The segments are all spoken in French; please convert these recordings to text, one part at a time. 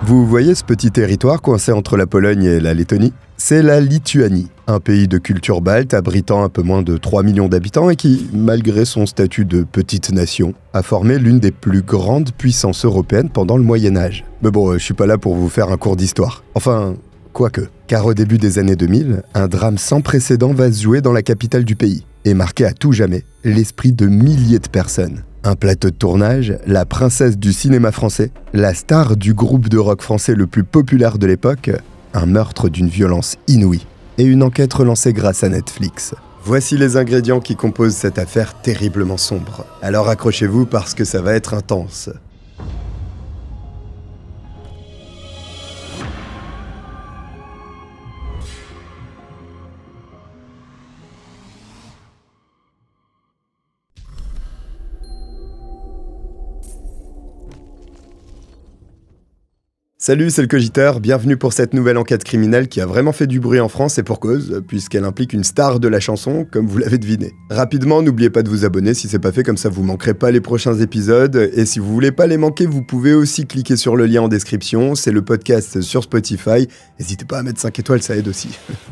Vous voyez ce petit territoire coincé entre la Pologne et la Lettonie ? C'est la Lituanie, un pays de culture balte abritant un peu moins de 3 millions d'habitants et qui, malgré son statut de petite nation, a formé l'une des plus grandes puissances européennes pendant le Moyen-Âge. Mais bon, je suis pas là pour vous faire un cours d'histoire. Enfin, quoique. Car au début des années 2000, un drame sans précédent va se jouer dans la capitale du pays et marquer à tout jamais l'esprit de milliers de personnes. Un plateau de tournage, la princesse du cinéma français, la star du groupe de rock français le plus populaire de l'époque, un meurtre d'une violence inouïe et une enquête relancée grâce à Netflix. Voici les ingrédients qui composent cette affaire terriblement sombre. Alors accrochez-vous parce que ça va être intense. Salut, c'est le Cogiteur, bienvenue pour cette nouvelle enquête criminelle qui a vraiment fait du bruit en France et pour cause, puisqu'elle implique une star de la chanson, comme vous l'avez deviné. Rapidement, n'oubliez pas de vous abonner si c'est pas fait, comme ça vous manquerez pas les prochains épisodes, et si vous voulez pas les manquer, vous pouvez aussi cliquer sur le lien en description, c'est le podcast sur Spotify, n'hésitez pas à mettre 5 étoiles, ça aide aussi.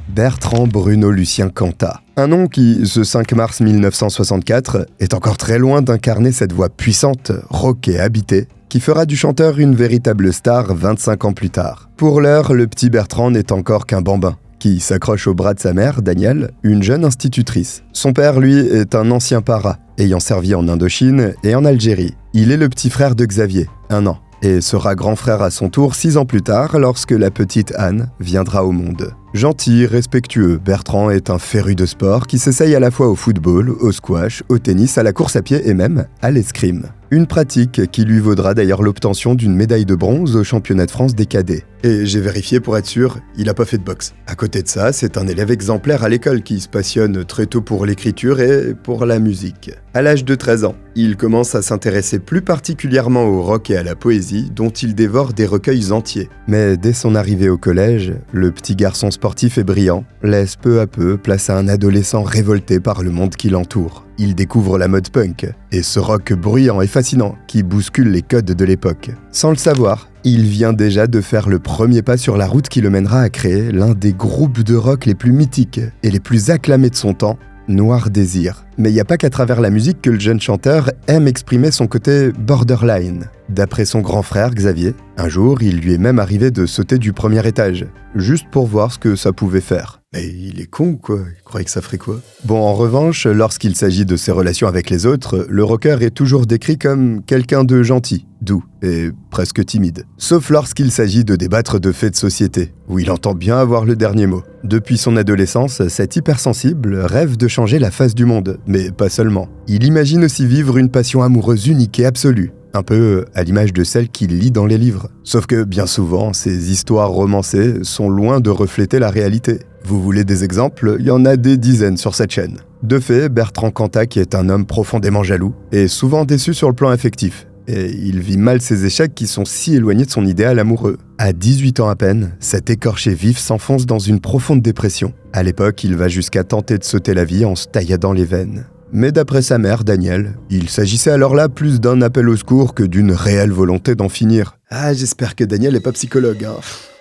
Bertrand Bruno Lucien Cantat. Un nom qui, ce 5 mars 1964, est encore très loin d'incarner cette voix puissante, rauque et habitée, qui fera du chanteur une véritable star 25 ans plus tard. Pour l'heure, le petit Bertrand n'est encore qu'un bambin, qui s'accroche au bras de sa mère, Danielle, une jeune institutrice. Son père, lui, est un ancien para, ayant servi en Indochine et en Algérie. Il est le petit frère de Xavier, 1 an, et sera grand frère à son tour 6 ans plus tard, lorsque la petite Anne viendra au monde. Gentil, respectueux, Bertrand est un féru de sport qui s'essaye à la fois au football, au squash, au tennis, à la course à pied et même à l'escrime. Une pratique qui lui vaudra d'ailleurs l'obtention d'une médaille de bronze au championnat de France des cadets. Et j'ai vérifié pour être sûr, il a pas fait de boxe. À côté de ça, c'est un élève exemplaire à l'école qui se passionne très tôt pour l'écriture et pour la musique. À l'âge de 13 ans, il commence à s'intéresser plus particulièrement au rock et à la poésie, dont il dévore des recueils entiers. Mais dès son arrivée au collège, le petit garçon sportif et brillant laisse peu à peu place à un adolescent révolté par le monde qui l'entoure. Il découvre la mode punk et ce rock bruyant et fascinant qui bouscule les codes de l'époque. Sans le savoir, il vient déjà de faire le premier pas sur la route qui le mènera à créer l'un des groupes de rock les plus mythiques et les plus acclamés de son temps, Noir Désir. Mais il n'y a pas qu'à travers la musique que le jeune chanteur aime exprimer son côté borderline. D'après son grand frère Xavier, un jour, il lui est même arrivé de sauter du premier étage, juste pour voir ce que ça pouvait faire. Mais il est con ou quoi ? Il croyait que ça ferait quoi ? Bon, en revanche, lorsqu'il s'agit de ses relations avec les autres, le rocker est toujours décrit comme quelqu'un de gentil, doux et presque timide. Sauf lorsqu'il s'agit de débattre de faits de société, où il entend bien avoir le dernier mot. Depuis son adolescence, cet hypersensible rêve de changer la face du monde, mais pas seulement. Il imagine aussi vivre une passion amoureuse unique et absolue. Un peu à l'image de celle qu'il lit dans les livres. Sauf que bien souvent, ces histoires romancées sont loin de refléter la réalité. Vous voulez des exemples ? Il y en a des dizaines sur cette chaîne. De fait, Bertrand Cantat est un homme profondément jaloux et souvent déçu sur le plan affectif. Et il vit mal ses échecs qui sont si éloignés de son idéal amoureux. À 18 ans à peine, cet écorché vif s'enfonce dans une profonde dépression. À l'époque, il va jusqu'à tenter de sauter la vie en se tailladant les veines. Mais d'après sa mère, Danielle, il s'agissait alors là plus d'un appel au secours que d'une réelle volonté d'en finir. Ah, j'espère que Danielle n'est pas psychologue, hein.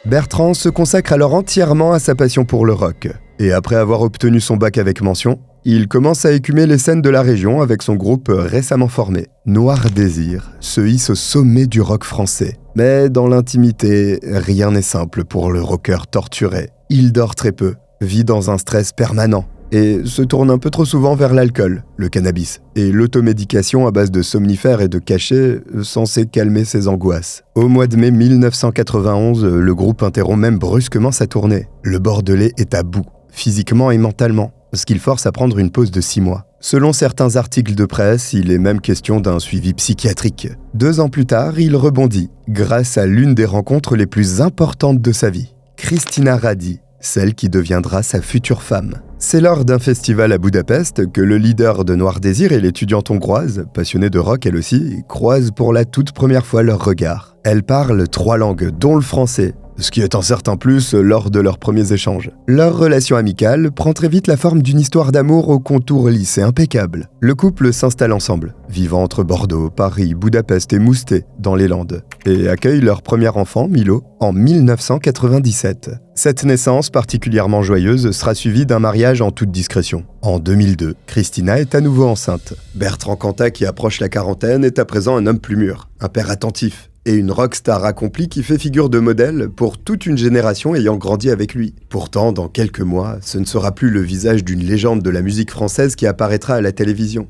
Bertrand se consacre alors entièrement à sa passion pour le rock. Et après avoir obtenu son bac avec mention, il commence à écumer les scènes de la région avec son groupe récemment formé. Noir Désir se hisse au sommet du rock français. Mais dans l'intimité, rien n'est simple pour le rocker torturé. Il dort très peu, vit dans un stress permanent, et se tourne un peu trop souvent vers l'alcool, le cannabis, et l'automédication à base de somnifères et de cachets censés calmer ses angoisses. Au mois de mai 1991, le groupe interrompt même brusquement sa tournée. Le Bordelais est à bout, physiquement et mentalement, ce qui le force à prendre une pause de 6 mois. Selon certains articles de presse, il est même question d'un suivi psychiatrique. 2 ans plus tard, il rebondit, grâce à l'une des rencontres les plus importantes de sa vie, Christina Radi, celle qui deviendra sa future femme. C'est lors d'un festival à Budapest que le leader de Noir Désir et l'étudiante hongroise, passionnée de rock elle aussi, croisent pour la toute première fois leurs regards. Elle parle 3 langues, dont le français, ce qui est un certain plus lors de leurs premiers échanges. Leur relation amicale prend très vite la forme d'une histoire d'amour aux contours lisses et impeccables. Le couple s'installe ensemble, vivant entre Bordeaux, Paris, Budapest et Moustet, dans les Landes, et accueille leur premier enfant, Milo, en 1997. Cette naissance particulièrement joyeuse sera suivie d'un mariage en toute discrétion. En 2002, Christina est à nouveau enceinte. Bertrand Cantat, qui approche la quarantaine, est à présent un homme plus mûr, un père attentif, et une rockstar accomplie qui fait figure de modèle pour toute une génération ayant grandi avec lui. Pourtant, dans quelques mois, ce ne sera plus le visage d'une légende de la musique française qui apparaîtra à la télévision,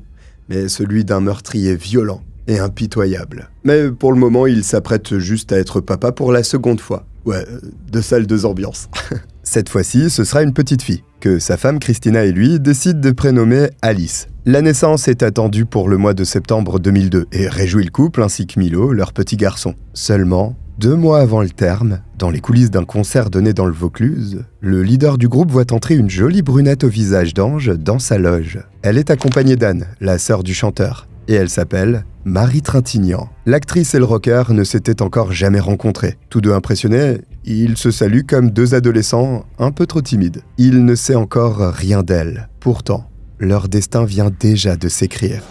mais celui d'un meurtrier violent et impitoyable. Mais pour le moment, il s'apprête juste à être papa pour la seconde fois. Ouais, de salles de ambiance. Cette fois-ci, ce sera une petite fille, que sa femme Christina et lui décident de prénommer Alice. La naissance est attendue pour le mois de septembre 2002 et réjouit le couple ainsi que Milo, leur petit garçon. Seulement, 2 mois avant le terme, dans les coulisses d'un concert donné dans le Vaucluse, le leader du groupe voit entrer une jolie brunette au visage d'ange dans sa loge. Elle est accompagnée d'Anne, la sœur du chanteur, et elle s'appelle Marie Trintignant. L'actrice et le rocker ne s'étaient encore jamais rencontrés. Tous deux impressionnés, ils se saluent comme 2 adolescents un peu trop timides. Il ne sait encore rien d'elle. Pourtant, leur destin vient déjà de s'écrire.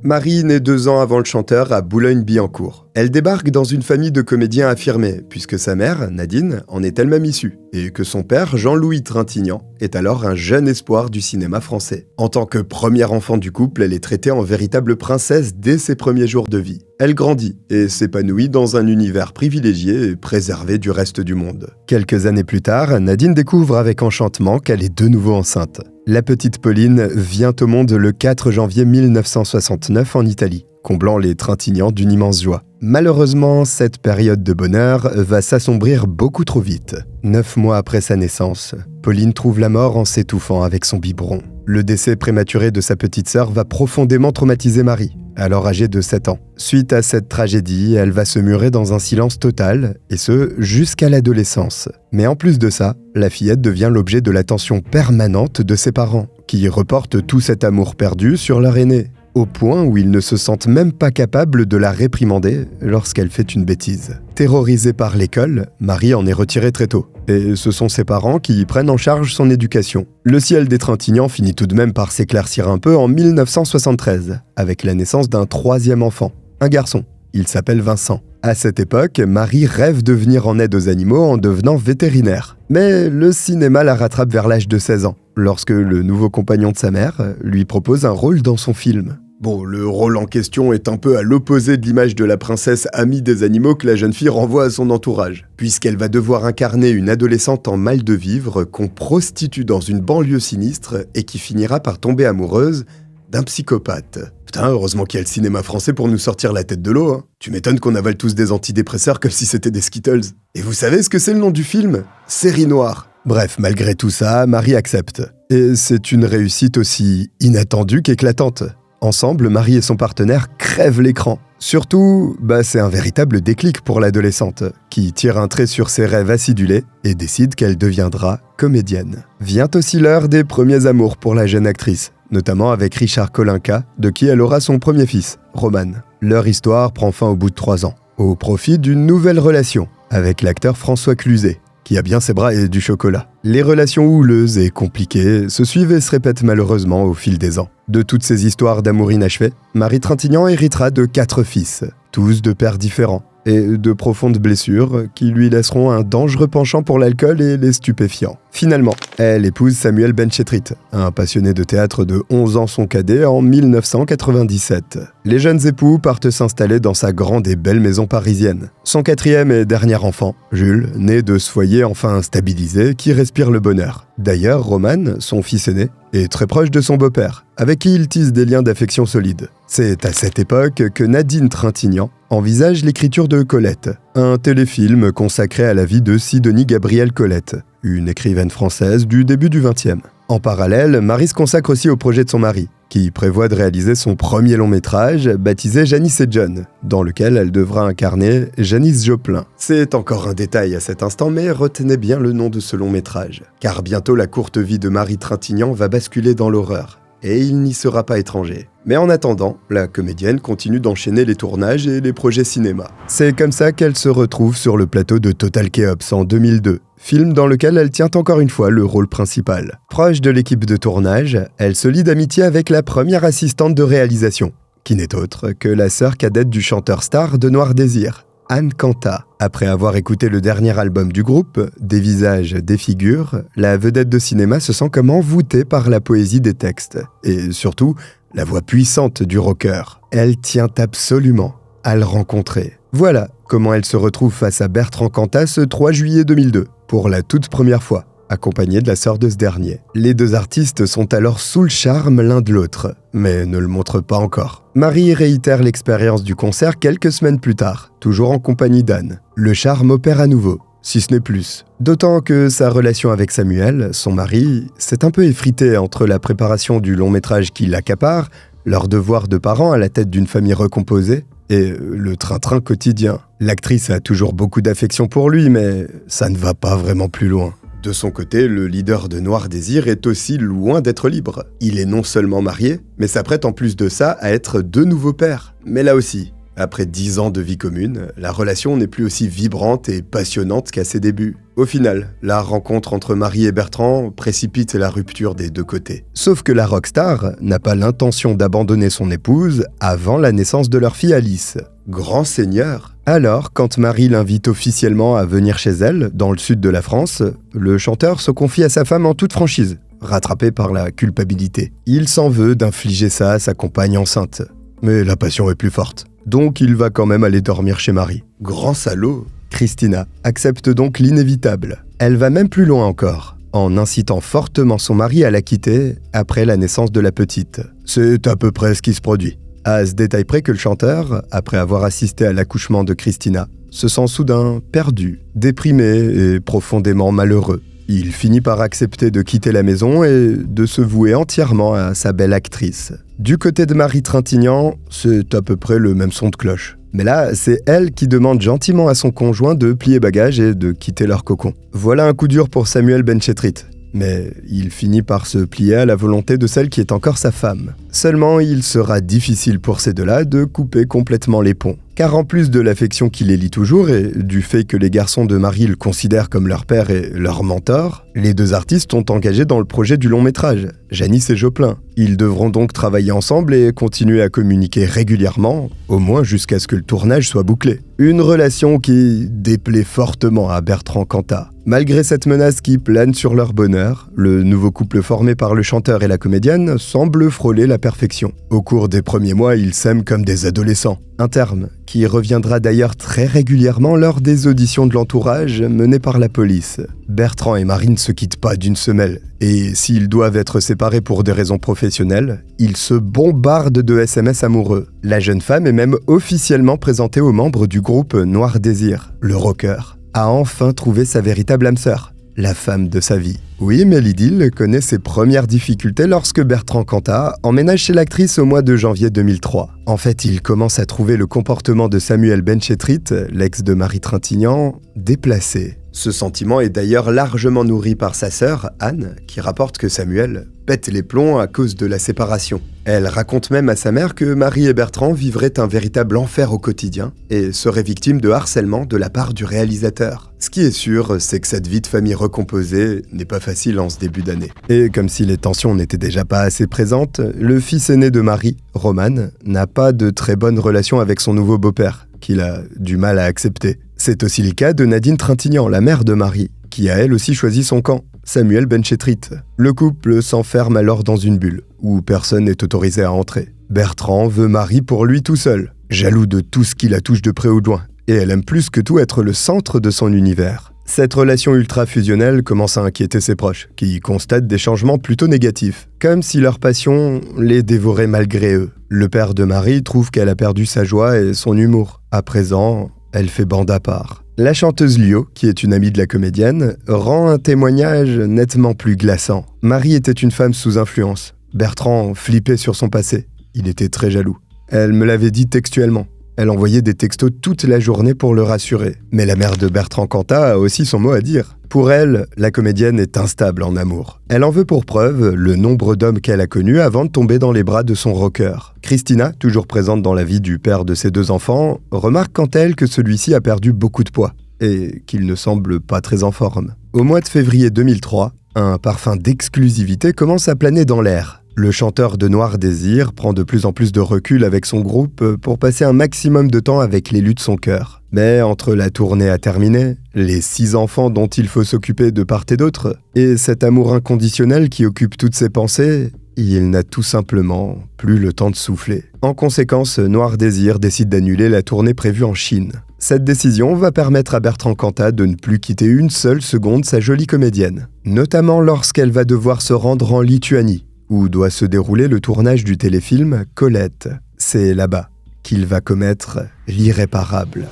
Marie naît 2 ans avant le chanteur à Boulogne-Billancourt. Elle débarque dans une famille de comédiens affirmés, puisque sa mère, Nadine, en est elle-même issue, et que son père, Jean-Louis Trintignant, est alors un jeune espoir du cinéma français. En tant que premier enfant du couple, elle est traitée en véritable princesse dès ses premiers jours de vie. Elle grandit et s'épanouit dans un univers privilégié et préservé du reste du monde. Quelques années plus tard, Nadine découvre avec enchantement qu'elle est de nouveau enceinte. La petite Pauline vient au monde le 4 janvier 1969 en Italie, comblant les Trintignant d'une immense joie. Malheureusement, cette période de bonheur va s'assombrir beaucoup trop vite. 9 mois après sa naissance, Pauline trouve la mort en s'étouffant avec son biberon. Le décès prématuré de sa petite sœur va profondément traumatiser Marie, alors âgée de 7 ans. Suite à cette tragédie, elle va se murer dans un silence total, et ce, jusqu'à l'adolescence. Mais en plus de ça, la fillette devient l'objet de l'attention permanente de ses parents, qui reportent tout cet amour perdu sur leur aînée, au point où ils ne se sentent même pas capables de la réprimander lorsqu'elle fait une bêtise. Terrorisée par l'école, Marie en est retirée très tôt, et ce sont ses parents qui prennent en charge son éducation. Le ciel des Trintignant finit tout de même par s'éclaircir un peu en 1973, avec la naissance d'un 3e enfant, un garçon. Il s'appelle Vincent. À cette époque, Marie rêve de venir en aide aux animaux en devenant vétérinaire. Mais le cinéma la rattrape vers l'âge de 16 ans, lorsque le nouveau compagnon de sa mère lui propose un rôle dans son film. Bon, le rôle en question est un peu à l'opposé de l'image de la princesse amie des animaux que la jeune fille renvoie à son entourage, puisqu'elle va devoir incarner une adolescente en mal de vivre qu'on prostitue dans une banlieue sinistre et qui finira par tomber amoureuse d'un psychopathe. Putain, heureusement qu'il y a le cinéma français pour nous sortir la tête de l'eau, hein. Tu m'étonnes qu'on avale tous des antidépresseurs comme si c'était des Skittles. Et vous savez ce que c'est le nom du film ? Série noire. Bref, malgré tout ça, Marie accepte. Et c'est une réussite aussi inattendue qu'éclatante. Ensemble, Marie et son partenaire crèvent l'écran. Surtout, c'est un véritable déclic pour l'adolescente, qui tire un trait sur ses rêves acidulés et décide qu'elle deviendra comédienne. Vient aussi l'heure des premiers amours pour la jeune actrice, notamment avec Richard Kolinka, de qui elle aura son premier fils, Roman. Leur histoire prend fin au bout de 3 ans, au profit d'une nouvelle relation, avec l'acteur François Cluzet, qui a bien ses bras et du chocolat. Les relations houleuses et compliquées se suivent et se répètent malheureusement au fil des ans. De toutes ces histoires d'amour inachevé, Marie Trintignant héritera de 4 fils, tous de pères différents, et de profondes blessures qui lui laisseront un dangereux penchant pour l'alcool et les stupéfiants. Finalement, elle épouse Samuel Benchetrit, un passionné de théâtre de 11 ans son cadet en 1997. Les jeunes époux partent s'installer dans sa grande et belle maison parisienne. Son 4e et dernier enfant, Jules, né de ce foyer enfin stabilisé qui respire le bonheur. D'ailleurs, Roman, son fils aîné, est très proche de son beau-père, avec qui il tisse des liens d'affection solides. C'est à cette époque que Nadine Trintignant envisage l'écriture de Colette, un téléfilm consacré à la vie de Sidonie Gabrielle Colette, une écrivaine française du début du XXe. En parallèle, Marie se consacre aussi au projet de son mari, qui prévoit de réaliser son premier long-métrage, baptisé Janice et John, dans lequel elle devra incarner Janice Joplin. C'est encore un détail à cet instant, mais retenez bien le nom de ce long-métrage, car bientôt la courte vie de Marie Trintignant va basculer dans l'horreur. et il n'y sera pas étranger. Mais en attendant, la comédienne continue d'enchaîner les tournages et les projets cinéma. C'est comme ça qu'elle se retrouve sur le plateau de Total Chaos en 2002, film dans lequel elle tient encore une fois le rôle principal. Proche de l'équipe de tournage, elle se lie d'amitié avec la première assistante de réalisation, qui n'est autre que la sœur cadette du chanteur star de Noir Désir, Anne Canta. Après avoir écouté le dernier album du groupe, Des visages, des figures, la vedette de cinéma se sent comme envoûtée par la poésie des textes, et surtout, la voix puissante du rocker. Elle tient absolument à le rencontrer. Voilà comment elle se retrouve face à Bertrand Cantat ce 3 juillet 2002, pour la toute première fois, accompagnée de la sœur de ce dernier. Les deux artistes sont alors sous le charme l'un de l'autre, mais ne le montrent pas encore. Marie réitère l'expérience du concert quelques semaines plus tard, toujours en compagnie d'Anne. Le charme opère à nouveau, si ce n'est plus. D'autant que sa relation avec Samuel, son mari, s'est un peu effritée entre la préparation du long métrage qui l'accapare, leur devoir de parents à la tête d'une famille recomposée, et le train-train quotidien. L'actrice a toujours beaucoup d'affection pour lui, mais ça ne va pas vraiment plus loin. De son côté, le leader de Noir Désir est aussi loin d'être libre. Il est non seulement marié, mais s'apprête en plus de ça à être de nouveau père. Mais là aussi, après 10 ans de vie commune, la relation n'est plus aussi vibrante et passionnante qu'à ses débuts. Au final, la rencontre entre Marie et Bertrand précipite la rupture des deux côtés. Sauf que la rockstar n'a pas l'intention d'abandonner son épouse avant la naissance de leur fille Alice. Grand seigneur. Alors, quand Marie l'invite officiellement à venir chez elle, dans le sud de la France, le chanteur se confie à sa femme en toute franchise, rattrapé par la culpabilité. Il s'en veut d'infliger ça à sa compagne enceinte. Mais la passion est plus forte. Donc il va quand même aller dormir chez Marie. Grand salaud. Christina accepte donc l'inévitable. Elle va même plus loin encore, en incitant fortement son mari à la quitter après la naissance de la petite. C'est à peu près ce qui se produit. À ce détail près que le chanteur, après avoir assisté à l'accouchement de Christina, se sent soudain perdu, déprimé et profondément malheureux. Il finit par accepter de quitter la maison et de se vouer entièrement à sa belle actrice. Du côté de Marie Trintignant, c'est à peu près le même son de cloche. Mais là, c'est elle qui demande gentiment à son conjoint de plier bagages et de quitter leur cocon. Voilà un coup dur pour Samuel Benchetrit. Mais il finit par se plier à la volonté de celle qui est encore sa femme. Seulement, il sera difficile pour ces deux-là de couper complètement les ponts. Car en plus de l'affection qui les lie toujours et du fait que les garçons de Marie le considèrent comme leur père et leur mentor, les deux artistes sont engagés dans le projet du long métrage, Janice et Joplin. Ils devront donc travailler ensemble et continuer à communiquer régulièrement, au moins jusqu'à ce que le tournage soit bouclé. Une relation qui déplaît fortement à Bertrand Cantat. Malgré cette menace qui plane sur leur bonheur, le nouveau couple formé par le chanteur et la comédienne semble frôler la perfection. Au cours des premiers mois, ils s'aiment comme des adolescents. Un terme qui reviendra d'ailleurs très régulièrement lors des auditions de l'entourage menées par la police. Bertrand et Marie ne se quittent pas d'une semelle, et s'ils doivent être séparés pour des raisons professionnelles, ils se bombardent de SMS amoureux. La jeune femme est même officiellement présentée aux membres du groupe Noir Désir. Le rocker a enfin trouvé sa véritable âme sœur, la femme de sa vie. Oui, mais l'idylle connaît ses premières difficultés lorsque Bertrand Cantat emménage chez l'actrice au mois de janvier 2003. En fait, il commence à trouver le comportement de Samuel Benchetrit, l'ex de Marie Trintignant, déplacé. Ce sentiment est d'ailleurs largement nourri par sa sœur, Anne, qui rapporte que Samuel pète les plombs à cause de la séparation. Elle raconte même à sa mère que Marie et Bertrand vivraient un véritable enfer au quotidien et seraient victimes de harcèlement de la part du réalisateur. Ce qui est sûr, c'est que cette vie de famille recomposée n'est pas facile en ce début d'année. Et comme si les tensions n'étaient déjà pas assez présentes, le fils aîné de Marie, Roman, n'a pas de très bonne relation avec son nouveau beau-père, qu'il a du mal à accepter. C'est aussi le cas de Nadine Trintignant, la mère de Marie, qui a elle aussi choisi son camp, Samuel Benchetrit. Le couple s'enferme alors dans une bulle, où personne n'est autorisé à entrer. Bertrand veut Marie pour lui tout seul, jaloux de tout ce qui la touche de près ou de loin, et elle aime plus que tout être le centre de son univers. Cette relation ultra-fusionnelle commence à inquiéter ses proches, qui constatent des changements plutôt négatifs, comme si leur passion les dévorait malgré eux. Le père de Marie trouve qu'elle a perdu sa joie et son humour. À présent, elle fait bande à part. La chanteuse Lio, qui est une amie de la comédienne, rend un témoignage nettement plus glaçant. Marie était une femme sous influence. Bertrand flippait sur son passé. Il était très jaloux. Elle me l'avait dit textuellement. Elle envoyait des textos toute la journée pour le rassurer. Mais la mère de Bertrand Cantat a aussi son mot à dire. Pour elle, la comédienne est instable en amour. Elle en veut pour preuve le nombre d'hommes qu'elle a connus avant de tomber dans les bras de son rocker. Christina, toujours présente dans la vie du père de ses 2 enfants, remarque quant à elle que celui-ci a perdu beaucoup de poids et qu'il ne semble pas très en forme. Au mois de février 2003, un parfum d'exclusivité commence à planer dans l'air. Le chanteur de Noir Désir prend de plus en plus de recul avec son groupe pour passer un maximum de temps avec l'élu de son cœur. Mais entre la tournée à terminer, les 6 enfants dont il faut s'occuper de part et d'autre, et cet amour inconditionnel qui occupe toutes ses pensées, il n'a tout simplement plus le temps de souffler. En conséquence, Noir Désir décide d'annuler la tournée prévue en Chine. Cette décision va permettre à Bertrand Cantat de ne plus quitter une seule seconde sa jolie comédienne, notamment lorsqu'elle va devoir se rendre en Lituanie, où doit se dérouler le tournage du téléfilm Colette. C'est là-bas qu'il va commettre l'irréparable.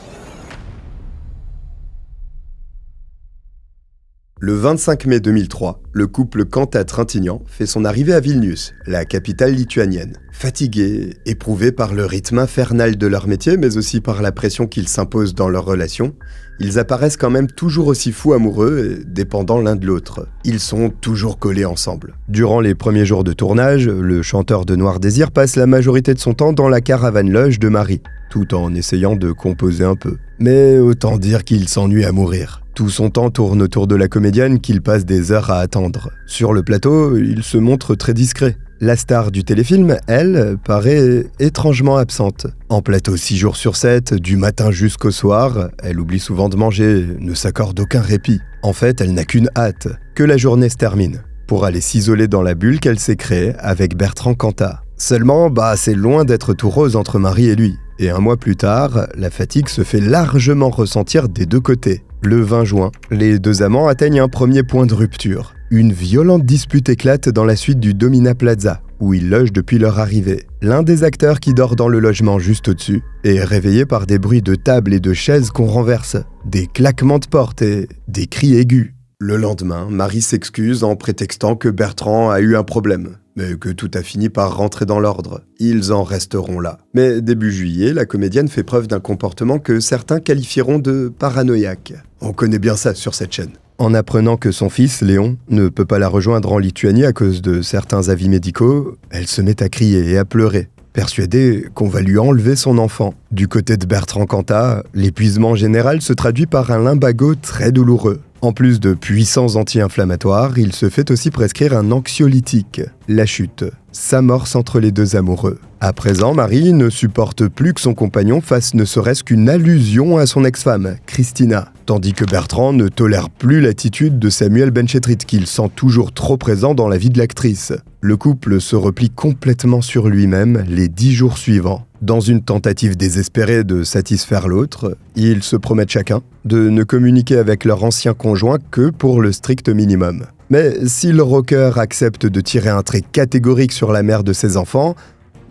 Le 25 mai 2003, le couple Cantat-Trintignant fait son arrivée à Vilnius, la capitale lituanienne. Fatigués, éprouvés par le rythme infernal de leur métier, mais aussi par la pression qu'ils s'imposent dans leur relation, ils apparaissent quand même toujours aussi fous amoureux et dépendants l'un de l'autre. Ils sont toujours collés ensemble. Durant les premiers jours de tournage, le chanteur de Noir Désir passe la majorité de son temps dans la caravane loge de Marie, tout en essayant de composer un peu. Mais autant dire qu'il s'ennuie à mourir. Tout son temps tourne autour de la comédienne qu'il passe des heures à attendre. Sur le plateau, il se montre très discret. La star du téléfilm, elle, paraît étrangement absente. En plateau 6 jours sur 7, du matin jusqu'au soir, elle oublie souvent de manger, ne s'accorde aucun répit. En fait, elle n'a qu'une hâte, que la journée se termine, pour aller s'isoler dans la bulle qu'elle s'est créée avec Bertrand Cantat. Seulement, c'est loin d'être tout rose entre Marie et lui. Et un mois plus tard, la fatigue se fait largement ressentir des 2 côtés. Le 20 juin, les 2 amants atteignent un premier point de rupture. Une violente dispute éclate dans la suite du Domina Plaza, où ils logent depuis leur arrivée. L'un des acteurs qui dort dans le logement juste au-dessus est réveillé par des bruits de tables et de chaises qu'on renverse, des claquements de portes et des cris aigus. Le lendemain, Marie s'excuse en prétextant que Bertrand a eu un problème, mais que tout a fini par rentrer dans l'ordre. Ils en resteront là. Mais début juillet, la comédienne fait preuve d'un comportement que certains qualifieront de paranoïaque. On connaît bien ça sur cette chaîne. En apprenant que son fils, Léon, ne peut pas la rejoindre en Lituanie à cause de certains avis médicaux, elle se met à crier et à pleurer, persuadée qu'on va lui enlever son enfant. Du côté de Bertrand Cantat, l'épuisement général se traduit par un lumbago très douloureux. En plus de puissants anti-inflammatoires, il se fait aussi prescrire un anxiolytique. La chute s'amorce entre les 2 amoureux. À présent, Marie ne supporte plus que son compagnon fasse ne serait-ce qu'une allusion à son ex-femme, Christina, tandis que Bertrand ne tolère plus l'attitude de Samuel Benchetrit qu'il sent toujours trop présent dans la vie de l'actrice. Le couple se replie complètement sur lui-même les 10 jours suivants. Dans une tentative désespérée de satisfaire l'autre, ils se promettent chacun de ne communiquer avec leur ancien conjoint que pour le strict minimum. Mais si le rocker accepte de tirer un trait catégorique sur la mère de ses enfants,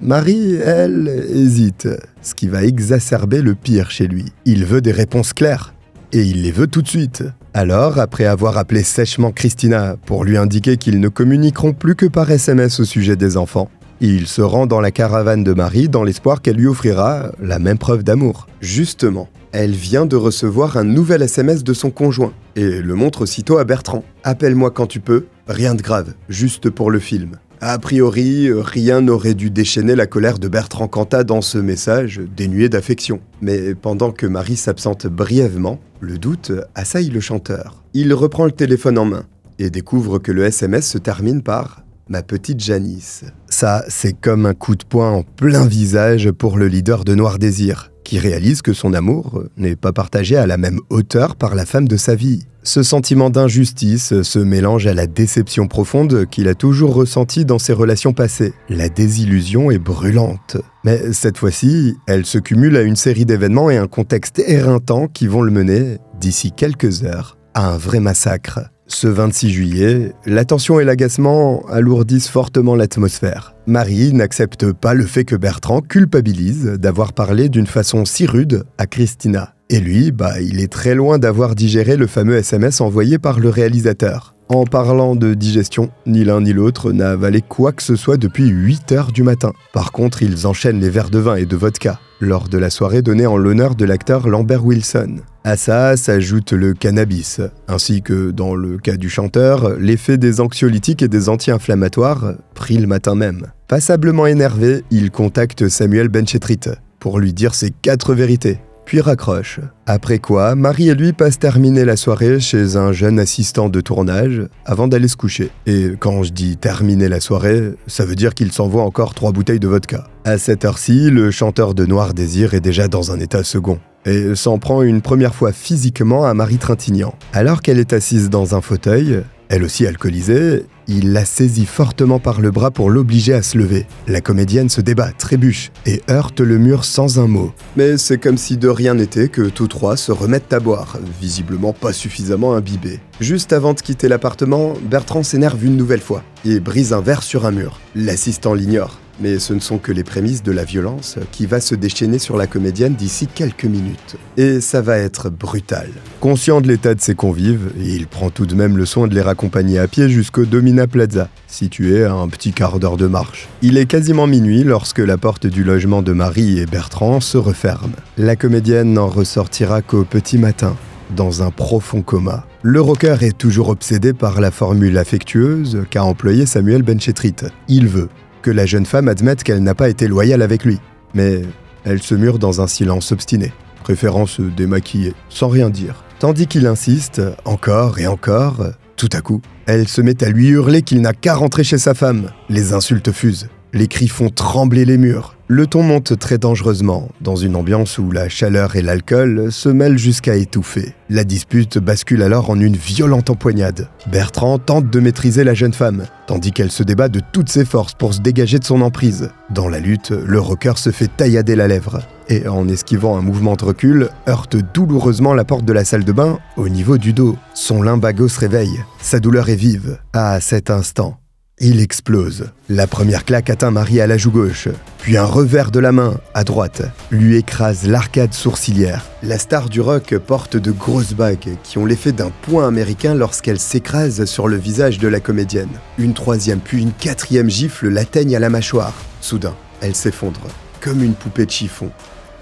Marie, elle, hésite, ce qui va exacerber le pire chez lui. Il veut des réponses claires, et il les veut tout de suite. Alors, après avoir appelé sèchement Christina pour lui indiquer qu'ils ne communiqueront plus que par SMS au sujet des enfants, il se rend dans la caravane de Marie dans l'espoir qu'elle lui offrira la même preuve d'amour. Justement, elle vient de recevoir un nouvel SMS de son conjoint et le montre aussitôt à Bertrand. « Appelle-moi quand tu peux, rien de grave, juste pour le film ». A priori, rien n'aurait dû déchaîner la colère de Bertrand Cantat dans ce message dénué d'affection. Mais pendant que Marie s'absente brièvement, le doute assaille le chanteur. Il reprend le téléphone en main et découvre que le SMS se termine par « Ma petite Janice ». Ça, c'est comme un coup de poing en plein visage pour le leader de Noir Désir, qui réalise que son amour n'est pas partagé à la même hauteur par la femme de sa vie. Ce sentiment d'injustice se mélange à la déception profonde qu'il a toujours ressentie dans ses relations passées. La désillusion est brûlante. Mais cette fois-ci, elle se cumule à une série d'événements et un contexte éreintant qui vont le mener, d'ici quelques heures, à un vrai massacre. Ce 26 juillet, la tension et l'agacement alourdissent fortement l'atmosphère. Marie n'accepte pas le fait que Bertrand culpabilise d'avoir parlé d'une façon si rude à Christina. Et lui, il est très loin d'avoir digéré le fameux SMS envoyé par le réalisateur. En parlant de digestion, ni l'un ni l'autre n'a avalé quoi que ce soit depuis 8h du matin. Par contre, ils enchaînent les verres de vin et de vodka, lors de la soirée donnée en l'honneur de l'acteur Lambert Wilson. À ça s'ajoute le cannabis, ainsi que, dans le cas du chanteur, l'effet des anxiolytiques et des anti-inflammatoires pris le matin même. Passablement énervé, il contacte Samuel Benchetrit pour lui dire ses 4 vérités, puis raccroche. Après quoi, Marie et lui passent terminer la soirée chez un jeune assistant de tournage avant d'aller se coucher. Et quand je dis terminer la soirée, ça veut dire qu'il s'envoie encore 3 bouteilles de vodka. À cette heure-ci, le chanteur de Noir Désir est déjà dans un état second et s'en prend une première fois physiquement à Marie Trintignant. Alors qu'elle est assise dans un fauteuil, elle aussi alcoolisée, il la saisit fortement par le bras pour l'obliger à se lever. La comédienne se débat, trébuche et heurte le mur sans un mot. Mais c'est comme si de rien n'était que tous 3 se remettent à boire, visiblement pas suffisamment imbibés. Juste avant de quitter l'appartement, Bertrand s'énerve une nouvelle fois et brise un verre sur un mur. L'assistant l'ignore. Mais ce ne sont que les prémices de la violence qui va se déchaîner sur la comédienne d'ici quelques minutes. Et ça va être brutal. Conscient de l'état de ses convives, il prend tout de même le soin de les raccompagner à pied jusqu'au Domina Plaza, situé à un petit quart d'heure de marche. Il est quasiment minuit lorsque la porte du logement de Marie et Bertrand se referme. La comédienne n'en ressortira qu'au petit matin, dans un profond coma. Le rocker est toujours obsédé par la formule affectueuse qu'a employée Samuel Benchetrit. Il veut que la jeune femme admette qu'elle n'a pas été loyale avec lui. Mais elle se mure dans un silence obstiné, préférant se démaquiller, sans rien dire. Tandis qu'il insiste, encore et encore, tout à coup, elle se met à lui hurler qu'il n'a qu'à rentrer chez sa femme. Les insultes fusent, les cris font trembler les murs. Le ton monte très dangereusement, dans une ambiance où la chaleur et l'alcool se mêlent jusqu'à étouffer. La dispute bascule alors en une violente empoignade. Bertrand tente de maîtriser la jeune femme, tandis qu'elle se débat de toutes ses forces pour se dégager de son emprise. Dans la lutte, le rocker se fait taillader la lèvre, et en esquivant un mouvement de recul, heurte douloureusement la porte de la salle de bain au niveau du dos. Son lumbago se réveille, sa douleur est vive. À cet instant, il explose. La première claque atteint Marie à la joue gauche, puis un revers de la main, à droite, lui écrase l'arcade sourcilière. La star du rock porte de grosses bagues qui ont l'effet d'un poing américain lorsqu'elle s'écrase sur le visage de la comédienne. Une 3e puis une 4e gifle l'atteignent à la mâchoire. Soudain, elle s'effondre, comme une poupée de chiffon,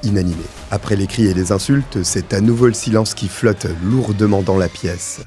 inanimée. Après les cris et les insultes, c'est à nouveau le silence qui flotte lourdement dans la pièce.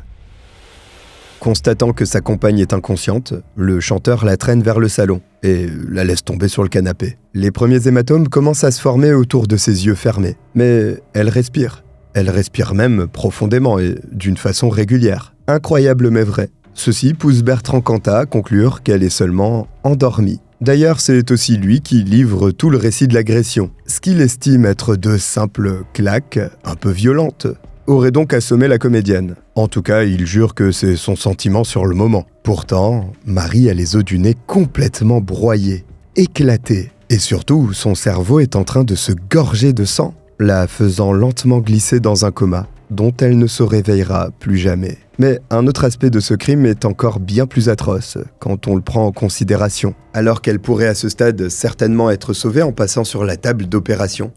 Constatant que sa compagne est inconsciente, le chanteur la traîne vers le salon et la laisse tomber sur le canapé. Les premiers hématomes commencent à se former autour de ses yeux fermés, mais elle respire. Elle respire même profondément et d'une façon régulière. Incroyable mais vrai. Ceci pousse Bertrand Cantat à conclure qu'elle est seulement endormie. D'ailleurs, c'est aussi lui qui livre tout le récit de l'agression, ce qu'il estime être de simples claques un peu violentes aurait donc assommé la comédienne. En tout cas, il jure que c'est son sentiment sur le moment. Pourtant, Marie a les os du nez complètement broyés, éclatés. Et surtout, son cerveau est en train de se gorger de sang, la faisant lentement glisser dans un coma, dont elle ne se réveillera plus jamais. Mais un autre aspect de ce crime est encore bien plus atroce, quand on le prend en considération. Alors qu'elle pourrait à ce stade certainement être sauvée en passant sur la table d'opération,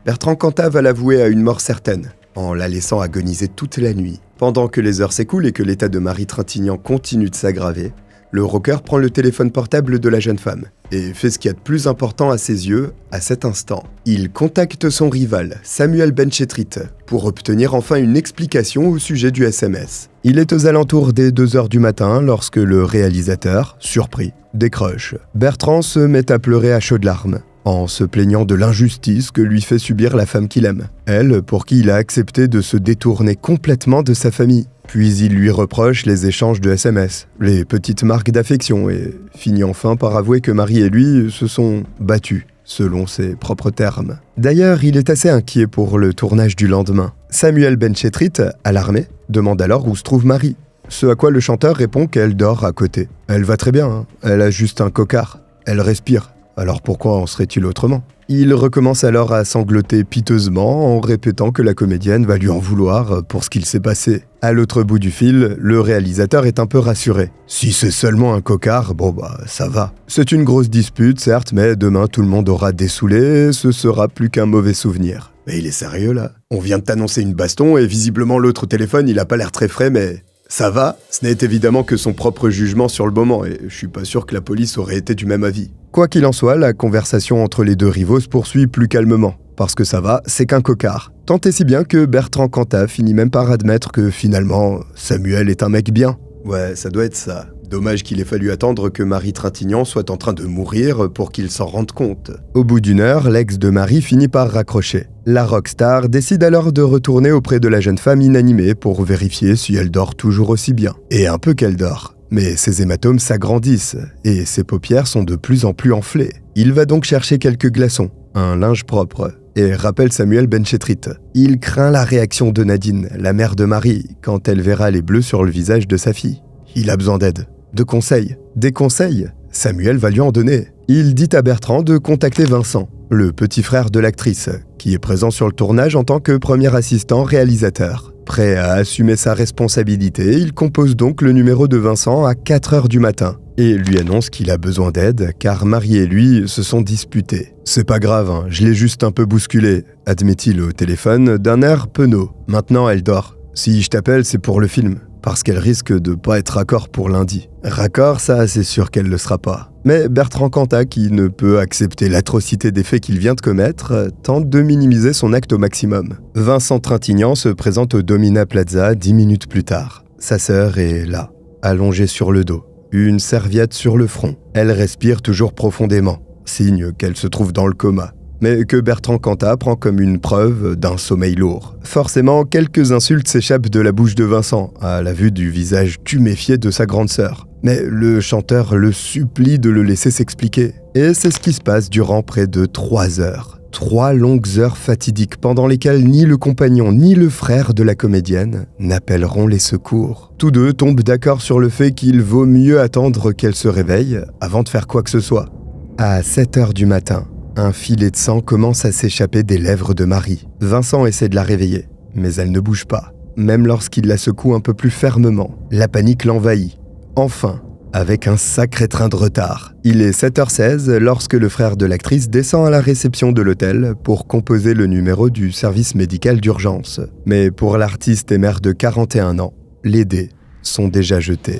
Bertrand Cantat va l'avouer à une mort certaine, en la laissant agoniser toute la nuit. Pendant que les heures s'écoulent et que l'état de Marie Trintignant continue de s'aggraver, le rocker prend le téléphone portable de la jeune femme et fait ce qu'il y a de plus important à ses yeux à cet instant. Il contacte son rival, Samuel Benchetrit, pour obtenir enfin une explication au sujet du SMS. Il est aux alentours des 2h du matin lorsque le réalisateur, surpris, décroche. Bertrand se met à pleurer à chaudes larmes, en se plaignant de l'injustice que lui fait subir la femme qu'il aime. Elle, pour qui il a accepté de se détourner complètement de sa famille. Puis il lui reproche les échanges de SMS, les petites marques d'affection et finit enfin par avouer que Marie et lui se sont battus, selon ses propres termes. D'ailleurs, il est assez inquiet pour le tournage du lendemain. Samuel Benchetrit, alarmé, demande alors où se trouve Marie. Ce à quoi le chanteur répond qu'elle dort à côté. Elle va très bien, elle a juste un cocard. Elle respire. Alors pourquoi en serait-il autrement ? Il recommence alors à sangloter piteusement en répétant que la comédienne va lui en vouloir pour ce qu'il s'est passé. À l'autre bout du fil, le réalisateur est un peu rassuré. Si c'est seulement un cocard, ça va. C'est une grosse dispute, certes, mais demain tout le monde aura dessoulé, ce sera plus qu'un mauvais souvenir. Mais il est sérieux là ? On vient de t'annoncer une baston et visiblement l'autre téléphone il a pas l'air très frais, mais Ça va, ce n'est évidemment que son propre jugement sur le moment, et je suis pas sûr que la police aurait été du même avis. Quoi qu'il en soit, la conversation entre les deux rivaux se poursuit plus calmement. Parce que ça va, c'est qu'un cocard. Tant et si bien que Bertrand Cantat finit même par admettre que finalement, Samuel est un mec bien. Ouais, ça doit être ça. Dommage qu'il ait fallu attendre que Marie Trintignant soit en train de mourir pour qu'il s'en rende compte. Au bout d'une heure, l'ex de Marie finit par raccrocher. La rockstar décide alors de retourner auprès de la jeune femme inanimée pour vérifier si elle dort toujours aussi bien. Et un peu qu'elle dort. Mais ses hématomes s'agrandissent et ses paupières sont de plus en plus enflées. Il va donc chercher quelques glaçons, un linge propre, et rappelle Samuel Benchetrit. Il craint la réaction de Nadine, la mère de Marie, quand elle verra les bleus sur le visage de sa fille. Il a besoin d'aide, de conseils. Des conseils, Samuel va lui en donner. Il dit à Bertrand de contacter Vincent, le petit frère de l'actrice, qui est présent sur le tournage en tant que premier assistant réalisateur. Prêt à assumer sa responsabilité, il compose donc le numéro de Vincent à 4h du matin et lui annonce qu'il a besoin d'aide car Marie et lui se sont disputés. « C'est pas grave, hein, je l'ai juste un peu bousculé », admet-il au téléphone d'un air penaud. « Maintenant, elle dort. Si je t'appelle, c'est pour le film, parce qu'elle risque de pas être raccord pour lundi. » Raccord, ça, c'est sûr qu'elle le sera pas. Mais Bertrand Cantat, qui ne peut accepter l'atrocité des faits qu'il vient de commettre, tente de minimiser son acte au maximum. Vincent Trintignant se présente au Domina Plaza 10 minutes plus tard. Sa sœur est là, allongée sur le dos, une serviette sur le front. Elle respire toujours profondément, signe qu'elle se trouve dans le coma, mais que Bertrand Cantat prend comme une preuve d'un sommeil lourd. Forcément, quelques insultes s'échappent de la bouche de Vincent, à la vue du visage tuméfié de sa grande sœur. Mais le chanteur le supplie de le laisser s'expliquer. Et c'est ce qui se passe durant près de 3 heures. 3 longues heures fatidiques pendant lesquelles ni le compagnon ni le frère de la comédienne n'appelleront les secours. Tous deux tombent d'accord sur le fait qu'il vaut mieux attendre qu'elle se réveille avant de faire quoi que ce soit. À 7h du matin, un filet de sang commence à s'échapper des lèvres de Marie. Vincent essaie de la réveiller, mais elle ne bouge pas. Même lorsqu'il la secoue un peu plus fermement, la panique l'envahit. Enfin, avec un sacré train de retard. Il est 7h16 lorsque le frère de l'actrice descend à la réception de l'hôtel pour composer le numéro du service médical d'urgence. Mais pour l'artiste et mère de 41 ans, les dés sont déjà jetés.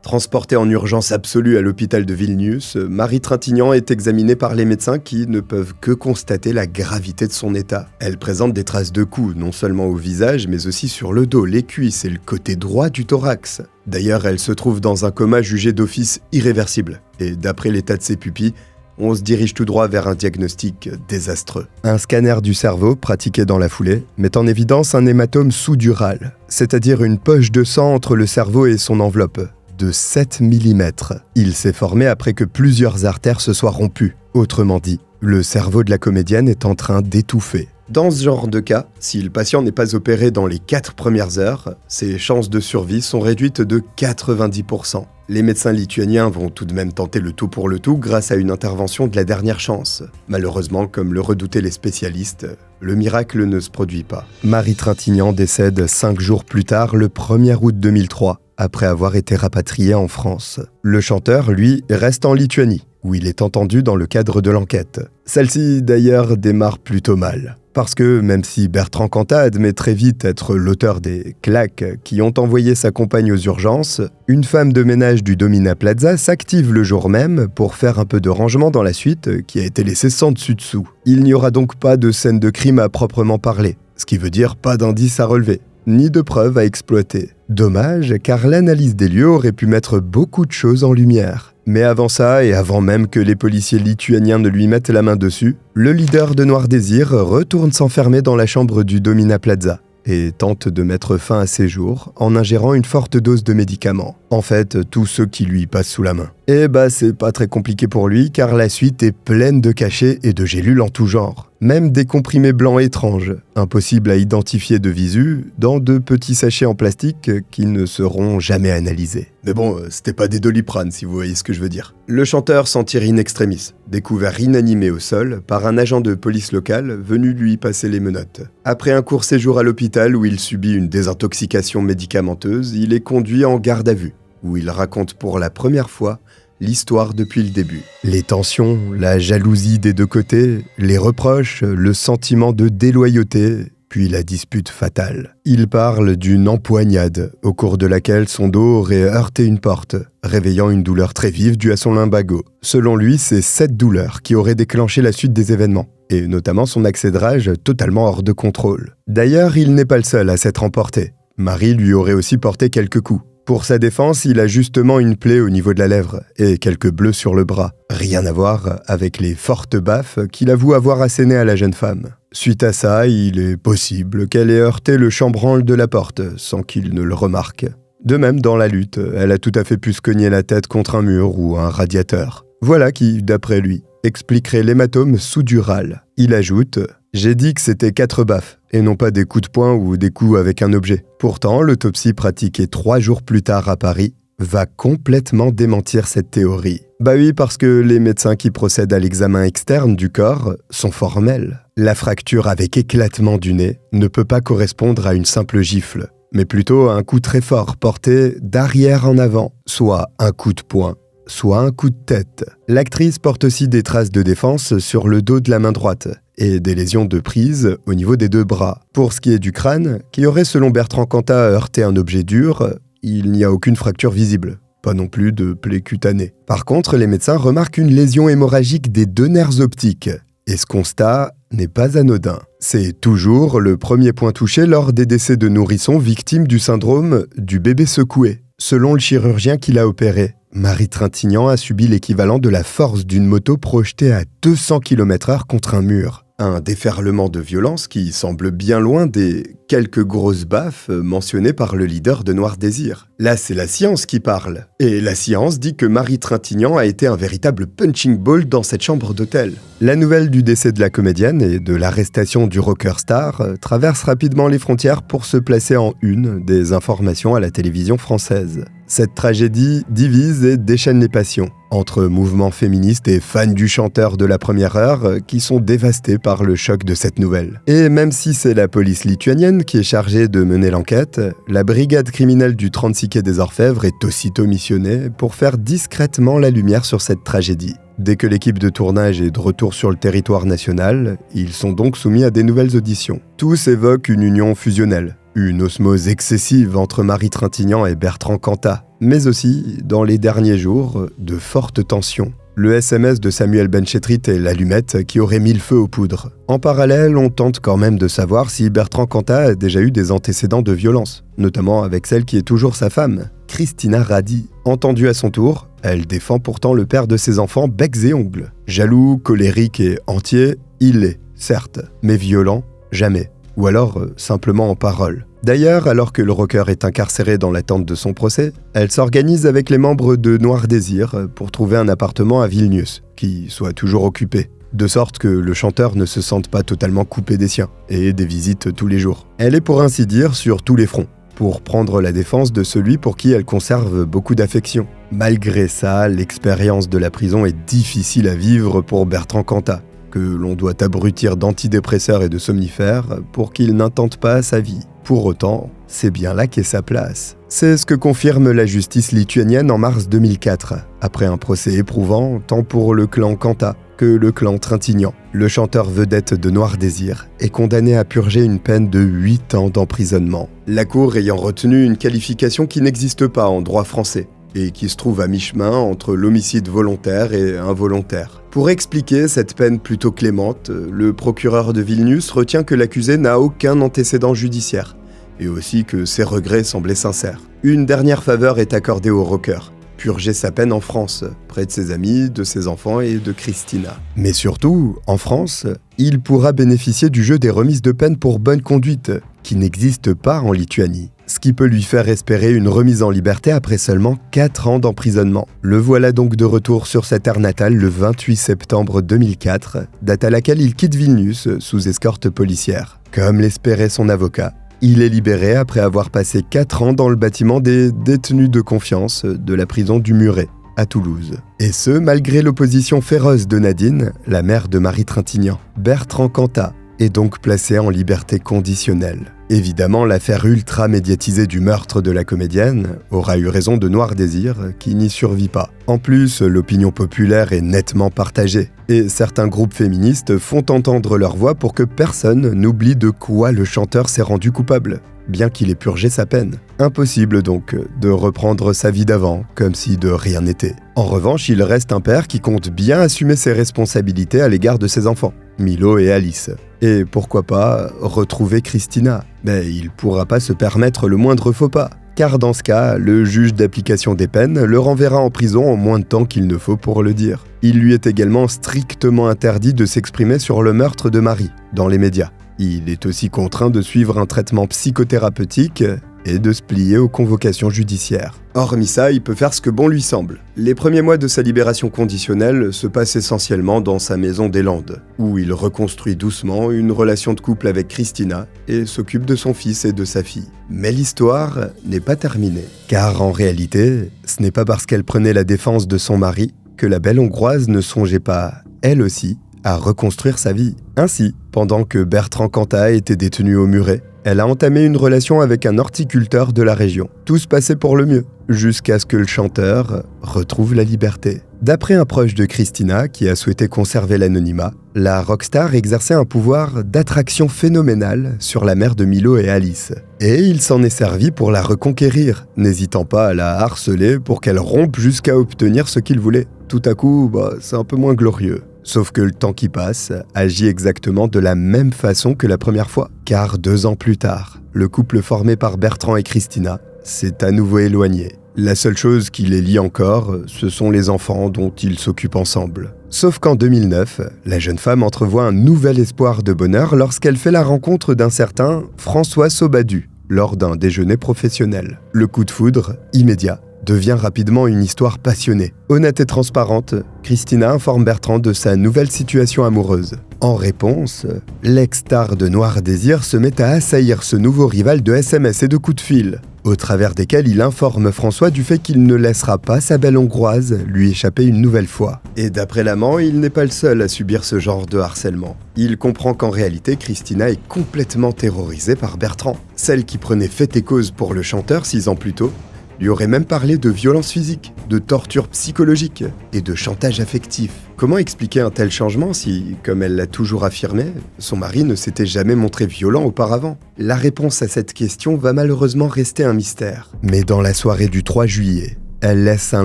Transportée en urgence absolue à l'hôpital de Vilnius, Marie Trintignant est examinée par les médecins qui ne peuvent que constater la gravité de son état. Elle présente des traces de coups, non seulement au visage, mais aussi sur le dos, les cuisses et le côté droit du thorax. D'ailleurs, elle se trouve dans un coma jugé d'office irréversible. Et d'après l'état de ses pupilles, on se dirige tout droit vers un diagnostic désastreux. Un scanner du cerveau, pratiqué dans la foulée, met en évidence un hématome sous-dural, c'est-à-dire une poche de sang entre le cerveau et son enveloppe, de 7 mm. Il s'est formé après que plusieurs artères se soient rompues. Autrement dit, le cerveau de la comédienne est en train d'étouffer. Dans ce genre de cas, si le patient n'est pas opéré dans les 4 premières heures, ses chances de survie sont réduites de 90%. Les médecins lituaniens vont tout de même tenter le tout pour le tout grâce à une intervention de la dernière chance. Malheureusement, comme le redoutaient les spécialistes, le miracle ne se produit pas. Marie Trintignant décède 5 jours plus tard, le 1er août 2003, après avoir été rapatrié en France. Le chanteur, lui, reste en Lituanie, où il est entendu dans le cadre de l'enquête. Celle-ci, d'ailleurs, démarre plutôt mal. Parce que, même si Bertrand Cantat admet très vite être l'auteur des claques qui ont envoyé sa compagne aux urgences, une femme de ménage du Domina Plaza s'active le jour même pour faire un peu de rangement dans la suite qui a été laissée sans dessus-dessous. Il n'y aura donc pas de scène de crime à proprement parler, ce qui veut dire pas d'indices à relever, ni de preuves à exploiter. Dommage, car l'analyse des lieux aurait pu mettre beaucoup de choses en lumière. Mais avant ça, et avant même que les policiers lituaniens ne lui mettent la main dessus, le leader de Noir Désir retourne s'enfermer dans la chambre du Domina Plaza et tente de mettre fin à ses jours en ingérant une forte dose de médicaments. En fait, tous ceux qui lui passent sous la main. Et c'est pas très compliqué pour lui car la suite est pleine de cachets et de gélules en tout genre. Même des comprimés blancs étranges, impossibles à identifier de visu, dans de petits sachets en plastique qui ne seront jamais analysés. Mais bon, c'était pas des Doliprane si vous voyez ce que je veux dire. Le chanteur s'en tire in extremis, découvert inanimé au sol par un agent de police local venu lui passer les menottes. Après un court séjour à l'hôpital où il subit une désintoxication médicamenteuse, il est conduit en garde à vue, où il raconte pour la première fois l'histoire depuis le début. Les tensions, la jalousie des deux côtés, les reproches, le sentiment de déloyauté, puis la dispute fatale. Il parle d'une empoignade, au cours de laquelle son dos aurait heurté une porte, réveillant une douleur très vive due à son lumbago. Selon lui, c'est cette douleur qui aurait déclenché la suite des événements, et notamment son accès de rage totalement hors de contrôle. D'ailleurs, il n'est pas le seul à s'être emporté. Marie lui aurait aussi porté quelques coups. Pour sa défense, il a justement une plaie au niveau de la lèvre et quelques bleus sur le bras. Rien à voir avec les fortes baffes qu'il avoue avoir assénées à la jeune femme. Suite à ça, il est possible qu'elle ait heurté le chambranle de la porte sans qu'il ne le remarque. De même, dans la lutte, elle a tout à fait pu se cogner la tête contre un mur ou un radiateur. Voilà qui, d'après lui, expliquerait l'hématome sous-dural. Il ajoute « J'ai dit que c'était 4 baffes, et non pas des coups de poing ou des coups avec un objet. » Pourtant, l'autopsie pratiquée 3 jours plus tard à Paris va complètement démentir cette théorie. Bah oui, parce que les médecins qui procèdent à l'examen externe du corps sont formels. La fracture avec éclatement du nez ne peut pas correspondre à une simple gifle, mais plutôt à un coup très fort porté d'arrière en avant, soit un coup de poing, soit un coup de tête. L'actrice porte aussi des traces de défense sur le dos de la main droite et des lésions de prise au niveau des 2 bras. Pour ce qui est du crâne, qui aurait selon Bertrand Cantat heurté un objet dur, il n'y a aucune fracture visible, pas non plus de plaie cutanée. Par contre, les médecins remarquent une lésion hémorragique des 2 nerfs optiques, et ce constat n'est pas anodin. C'est toujours le premier point touché lors des décès de nourrissons victimes du syndrome du bébé secoué. Selon le chirurgien qui l'a opéré, Marie Trintignant a subi l'équivalent de la force d'une moto projetée à 200 km/h contre un mur. Un déferlement de violence qui semble bien loin des quelques grosses baffes mentionnées par le leader de Noir Désir. Là, c'est la science qui parle. Et la science dit que Marie Trintignant a été un véritable punching ball dans cette chambre d'hôtel. La nouvelle du décès de la comédienne et de l'arrestation du rocker star traverse rapidement les frontières pour se placer en une des informations à la télévision française. Cette tragédie divise et déchaîne les passions, entre mouvements féministes et fans du chanteur de la première heure qui sont dévastés par le choc de cette nouvelle. Et même si c'est la police lituanienne qui est chargée de mener l'enquête, la brigade criminelle du 36 quai des Orfèvres est aussitôt missionnée pour faire discrètement la lumière sur cette tragédie. Dès que l'équipe de tournage est de retour sur le territoire national, ils sont donc soumis à des nouvelles auditions. Tous évoquent une union fusionnelle, une osmose excessive entre Marie Trintignant et Bertrand Cantat, mais aussi, dans les derniers jours, de fortes tensions. Le SMS de Samuel Benchetrit est l'allumette qui aurait mis le feu aux poudres. En parallèle, on tente quand même de savoir si Bertrand Cantat a déjà eu des antécédents de violence, notamment avec celle qui est toujours sa femme, Christina Radi. Entendue à son tour, elle défend pourtant le père de ses enfants becs et ongles. Jaloux, colérique et entier, il l'est, certes, mais violent, jamais. Ou alors simplement en parole. D'ailleurs, alors que le rocker est incarcéré dans l'attente de son procès, elle s'organise avec les membres de Noir Désir pour trouver un appartement à Vilnius, qui soit toujours occupé, de sorte que le chanteur ne se sente pas totalement coupé des siens, et des visites tous les jours. Elle est pour ainsi dire sur tous les fronts, pour prendre la défense de celui pour qui elle conserve beaucoup d'affection. Malgré ça, l'expérience de la prison est difficile à vivre pour Bertrand Cantat, que l'on doit abrutir d'antidépresseurs et de somnifères pour qu'il n'intente pas sa vie. Pour autant, c'est bien là qu'est sa place. C'est ce que confirme la justice lituanienne en mars 2004, après un procès éprouvant tant pour le clan Cantat que le clan Trintignant. Le chanteur vedette de Noir Désir est condamné à purger une peine de 8 ans d'emprisonnement. La cour ayant retenu une qualification qui n'existe pas en droit français, et qui se trouve à mi-chemin entre l'homicide volontaire et involontaire. Pour expliquer cette peine plutôt clémente, le procureur de Vilnius retient que l'accusé n'a aucun antécédent judiciaire, et aussi que ses regrets semblaient sincères. Une dernière faveur est accordée au rocker, purger sa peine en France, près de ses amis, de ses enfants et de Christina. Mais surtout, en France, il pourra bénéficier du jeu des remises de peine pour bonne conduite, qui n'existe pas en Lituanie. Ce qui peut lui faire espérer une remise en liberté après seulement 4 ans d'emprisonnement. Le voilà donc de retour sur sa terre natale le 28 septembre 2004, date à laquelle il quitte Vilnius sous escorte policière. Comme l'espérait son avocat, il est libéré après avoir passé 4 ans dans le bâtiment des détenus de confiance de la prison du Muret, à Toulouse. Et ce, malgré l'opposition féroce de Nadine, la mère de Marie Trintignant. Bertrand Cantat est donc placé en liberté conditionnelle. Évidemment, l'affaire ultra médiatisée du meurtre de la comédienne aura eu raison de Noir Désir, qui n'y survit pas. En plus, l'opinion populaire est nettement partagée, et certains groupes féministes font entendre leur voix pour que personne n'oublie de quoi le chanteur s'est rendu coupable, bien qu'il ait purgé sa peine. Impossible donc de reprendre sa vie d'avant, comme si de rien n'était. En revanche, il reste un père qui compte bien assumer ses responsabilités à l'égard de ses enfants, Milo et Alice. Et pourquoi pas retrouver Christina? Mais il pourra pas se permettre le moindre faux pas, car dans ce cas, le juge d'application des peines le renverra en prison en moins de temps qu'il ne faut pour le dire. Il lui est également strictement interdit de s'exprimer sur le meurtre de Marie dans les médias. Il est aussi contraint de suivre un traitement psychothérapeutique et de se plier aux convocations judiciaires. Hormis ça, il peut faire ce que bon lui semble. Les premiers mois de sa libération conditionnelle se passent essentiellement dans sa maison des Landes, où il reconstruit doucement une relation de couple avec Christina et s'occupe de son fils et de sa fille. Mais l'histoire n'est pas terminée, car en réalité, ce n'est pas parce qu'elle prenait la défense de son mari que la belle Hongroise ne songeait pas, elle aussi, à reconstruire sa vie. Ainsi, pendant que Bertrand Cantat était détenu au Muret, elle a entamé une relation avec un horticulteur de la région. Tout se passait pour le mieux, jusqu'à ce que le chanteur retrouve la liberté. D'après un proche de Christina qui a souhaité conserver l'anonymat, la rockstar exerçait un pouvoir d'attraction phénoménal sur la mère de Milo et Alice. Et il s'en est servi pour la reconquérir, n'hésitant pas à la harceler pour qu'elle rompe jusqu'à obtenir ce qu'il voulait. Tout à coup, c'est un peu moins glorieux. Sauf que le temps qui passe agit exactement de la même façon que la première fois. Car 2 ans plus tard, le couple formé par Bertrand et Christina s'est à nouveau éloigné. La seule chose qui les lie encore, ce sont les enfants dont ils s'occupent ensemble. Sauf qu'en 2009, la jeune femme entrevoit un nouvel espoir de bonheur lorsqu'elle fait la rencontre d'un certain François Sobadu lors d'un déjeuner professionnel. Le coup de foudre, immédiat, devient rapidement une histoire passionnée. Honnête et transparente, Christina informe Bertrand de sa nouvelle situation amoureuse. En réponse, l'ex-star de Noir Désir se met à assaillir ce nouveau rival de SMS et de coups de fil, au travers desquels il informe François du fait qu'il ne laissera pas sa belle Hongroise lui échapper une nouvelle fois. Et d'après l'amant, il n'est pas le seul à subir ce genre de harcèlement. Il comprend qu'en réalité, Christina est complètement terrorisée par Bertrand. Celle qui prenait fait et cause pour le chanteur 6 ans plus tôt, lui aurait même parlé de violence physique, de torture psychologique et de chantage affectif. Comment expliquer un tel changement si, comme elle l'a toujours affirmé, son mari ne s'était jamais montré violent auparavant? La réponse à cette question va malheureusement rester un mystère. Mais dans la soirée du 3 juillet, elle laisse un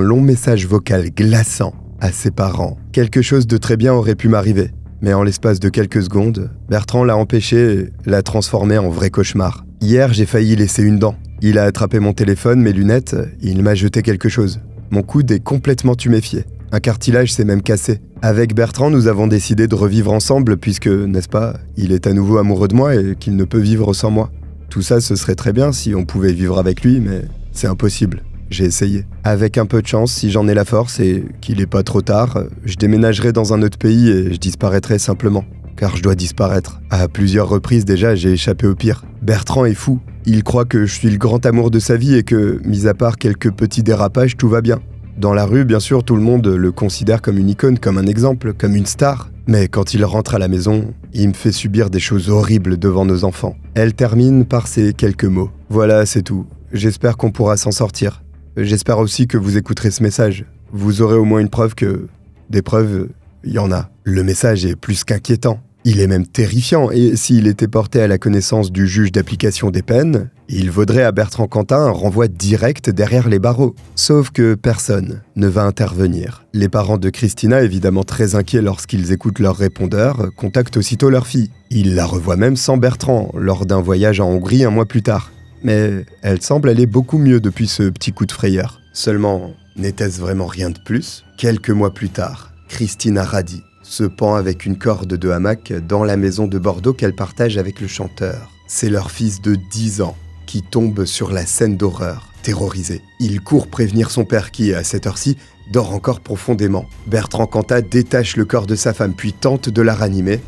long message vocal glaçant à ses parents. Quelque chose de très bien aurait pu m'arriver, mais en l'espace de quelques secondes, Bertrand l'a empêché et l'a transformé en vrai cauchemar. Hier, j'ai failli laisser une dent. Il a attrapé mon téléphone, mes lunettes, il m'a jeté quelque chose. Mon coude est complètement tuméfié. Un cartilage s'est même cassé. Avec Bertrand, nous avons décidé de revivre ensemble puisque, n'est-ce pas, il est à nouveau amoureux de moi et qu'il ne peut vivre sans moi. Tout ça, ce serait très bien si on pouvait vivre avec lui, mais c'est impossible. J'ai essayé. Avec un peu de chance, si j'en ai la force et qu'il n'est pas trop tard, je déménagerai dans un autre pays et je disparaîtrai simplement. Car je dois disparaître. À plusieurs reprises déjà, j'ai échappé au pire. Bertrand est fou. Il croit que je suis le grand amour de sa vie et que, mis à part quelques petits dérapages, tout va bien. Dans la rue, bien sûr, tout le monde le considère comme une icône, comme un exemple, comme une star. Mais quand il rentre à la maison, il me fait subir des choses horribles devant nos enfants. Elle termine par ces quelques mots. Voilà, c'est tout. J'espère qu'on pourra s'en sortir. J'espère aussi que vous écouterez ce message. Vous aurez au moins une preuve que... Des preuves, il y en a. Le message est plus qu'inquiétant. Il est même terrifiant, et s'il était porté à la connaissance du juge d'application des peines, il vaudrait à Bertrand Cantat un renvoi direct derrière les barreaux. Sauf que personne ne va intervenir. Les parents de Christina, évidemment très inquiets lorsqu'ils écoutent leur répondeur, contactent aussitôt leur fille. Ils la revoient même sans Bertrand, lors d'un voyage en Hongrie un mois plus tard. Mais elle semble aller beaucoup mieux depuis ce petit coup de frayeur. Seulement, n'était-ce vraiment rien de plus? Quelques mois plus tard, Christina Radi se pend avec une corde de hamac dans la maison de Bordeaux qu'elle partage avec le chanteur. C'est leur fils de 10 ans qui tombe sur la scène d'horreur, terrorisé. Il court prévenir son père qui, à cette heure-ci, dort encore profondément. Bertrand Cantat détache le corps de sa femme puis tente de la ranimer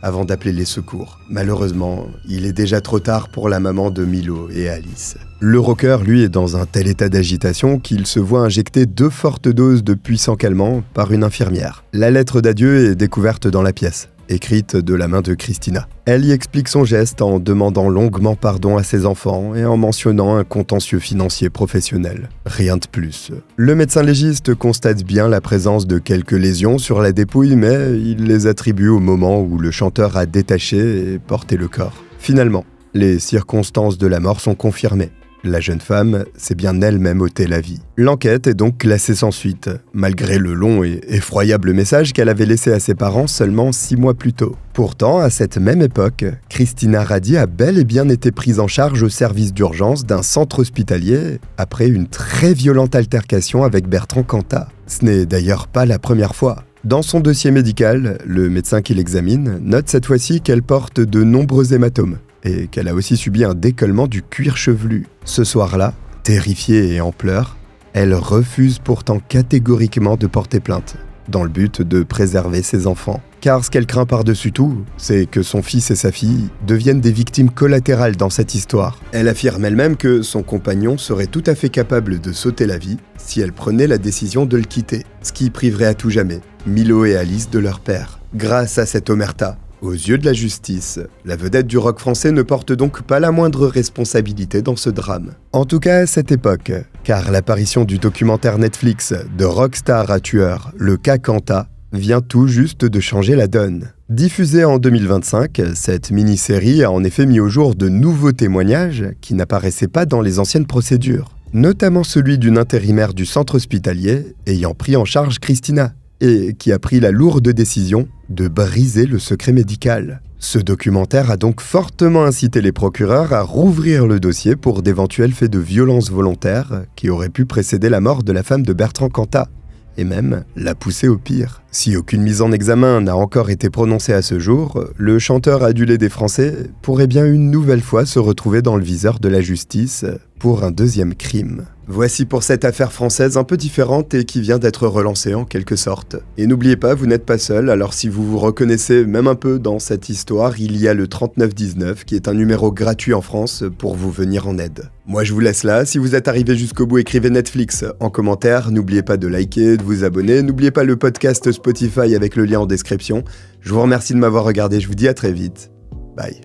avant d'appeler les secours. Malheureusement, il est déjà trop tard pour la maman de Milo et Alice. Le rocker, lui, est dans un tel état d'agitation qu'il se voit injecter 2 fortes doses de puissants calmants par une infirmière. La lettre d'adieu est découverte dans la pièce. écrite de la main de Christina. Elle y explique son geste en demandant longuement pardon à ses enfants et en mentionnant un contentieux financier professionnel. Rien de plus. Le médecin légiste constate bien la présence de quelques lésions sur la dépouille, mais il les attribue au moment où le chanteur a détaché et porté le corps. Finalement, les circonstances de la mort sont confirmées. La jeune femme s'est bien elle-même ôté la vie. L'enquête est donc classée sans suite, malgré le long et effroyable message qu'elle avait laissé à ses parents seulement 6 mois plus tôt. Pourtant, à cette même époque, Christina Radi a bel et bien été prise en charge au service d'urgence d'un centre hospitalier après une très violente altercation avec Bertrand Cantat. Ce n'est d'ailleurs pas la première fois. Dans son dossier médical, le médecin qui l'examine note cette fois-ci qu'elle porte de nombreux hématomes et qu'elle a aussi subi un décollement du cuir chevelu. Ce soir-là, terrifiée et en pleurs, elle refuse pourtant catégoriquement de porter plainte, dans le but de préserver ses enfants. Car ce qu'elle craint par-dessus tout, c'est que son fils et sa fille deviennent des victimes collatérales dans cette histoire. Elle affirme elle-même que son compagnon serait tout à fait capable de s'ôter la vie si elle prenait la décision de le quitter, ce qui priverait à tout jamais Milo et Alice de leur père. Grâce à cette omerta, aux yeux de la justice, la vedette du rock français ne porte donc pas la moindre responsabilité dans ce drame. En tout cas à cette époque, car l'apparition du documentaire Netflix de Rockstar à tueur, le cas Cantat, vient tout juste de changer la donne. Diffusée en 2025, cette mini-série a en effet mis au jour de nouveaux témoignages qui n'apparaissaient pas dans les anciennes procédures, notamment celui d'une intérimaire du centre hospitalier ayant pris en charge Christina, et qui a pris la lourde décision de briser le secret médical. Ce documentaire a donc fortement incité les procureurs à rouvrir le dossier pour d'éventuels faits de violence volontaire qui auraient pu précéder la mort de la femme de Bertrand Cantat, et même la pousser au pire. Si aucune mise en examen n'a encore été prononcée à ce jour, le chanteur adulé des Français pourrait bien une nouvelle fois se retrouver dans le viseur de la justice pour un deuxième crime. Voici pour cette affaire française un peu différente et qui vient d'être relancée en quelque sorte. Et n'oubliez pas, vous n'êtes pas seul, alors si vous vous reconnaissez même un peu dans cette histoire, il y a le 3919 qui est un numéro gratuit en France pour vous venir en aide. Moi je vous laisse là, si vous êtes arrivé jusqu'au bout, écrivez Netflix en commentaire, n'oubliez pas de liker, de vous abonner, n'oubliez pas le podcast Spotify avec le lien en description. Je vous remercie de m'avoir regardé, je vous dis à très vite. Bye.